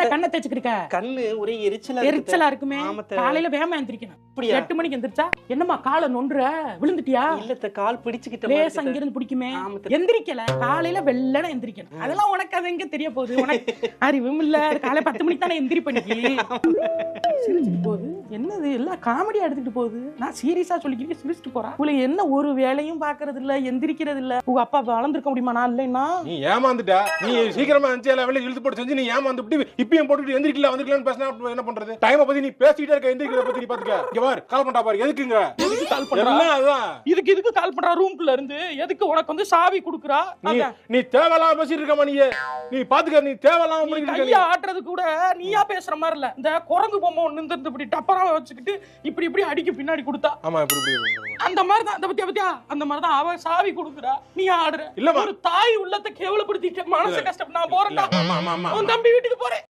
என்ன கண்ணை தேய்ச்சிக்கிருக்க? கண்ணு ஒரே எரிச்சலா இருக்குமே. காலையில வேகமா எந்திரிக்கணும். 8 மணிக்கு எந்திரிச்சா என்னம்மா காலை நொண்டுற, விழுந்துட்டியா? இல்ல கால் பிடிச்சுக்கிட்ட லேசா இங்க இருந்து பிடிக்குமே. எந்திரிக்கல, காலையில வெள்ளன எந்திரிக்கணும். அதெல்லாம் உனக்கு அது எங்க தெரிய போகுது? உனக்கு அறிவும் இல்ல. காலை 10 மணிக்கு தானே எந்திரி பண்ணி சிரிச்சுட்டு போகுது. என்னது எல்லாம் காமெடியா எடுத்துட்டு போகுது. நான் சீரியஸா சொல்லிக்கிறேன், சிரிச்சுட்டு போறா. உங்களுக்கு என்ன ஒரு வேலையும் பாக்குறது இல்ல, எந்திரிக்கிறது இல்ல. உங்க அப்பா வளர்ந்துருக்க முடியுமா? நான் இல்லைன்னா நீ ஏமாந்துட்ட. நீ சீக்கிரமா எந்திரிச்சு வேலை இழுத்து போட்டு செஞ்சு நீ ஏமாந்துட்டு இப்பயும் போட்டுட்டு எந்திரிக்கல வந்துக்கலாம்னு பேசினா என்ன பண்றது? டைமை பத்தி நீ பேசிட்டே இருக்க, எந்திரிக்கிறத பத்தி நீ பாத்துக்க. இங்க பாரு, கால் பண்ணா பாரு. எதுக்குங்க கால் பண்றா? இதுக்கு கால் பண்றா? ரூம்குள்ள இருந்து எதுக்கு உனக்கு வந்து சாவி குடுக்குறா? நீ தேவலாம் பேசிட்டு இருக்க மணியே. நீ பாத்துக்க, நீ தேவலாம் கையா ஆட்டுறது கூட நீயா பேசுற மாதிரி இல்ல. இந்த குரங்கு பொம்மை ஒண்ணு இருந்து இப்படி டப்பரா வச்சுக்கிட்டு இப்படி அடிக்க பின்னாடி கொடுத்தா அந்த மாதிரி தான். பத்தியா அந்த மாதிரி தான் அவ சாவி குடுக்குறா, நீ ஆடுற. ஒரு தாய் உள்ளத்தை கேவலப்படுத்திட்டு மனசு கஷ்டம். நான் போறேன், உன் தம்பி வீட்டுக்கு போறேன்.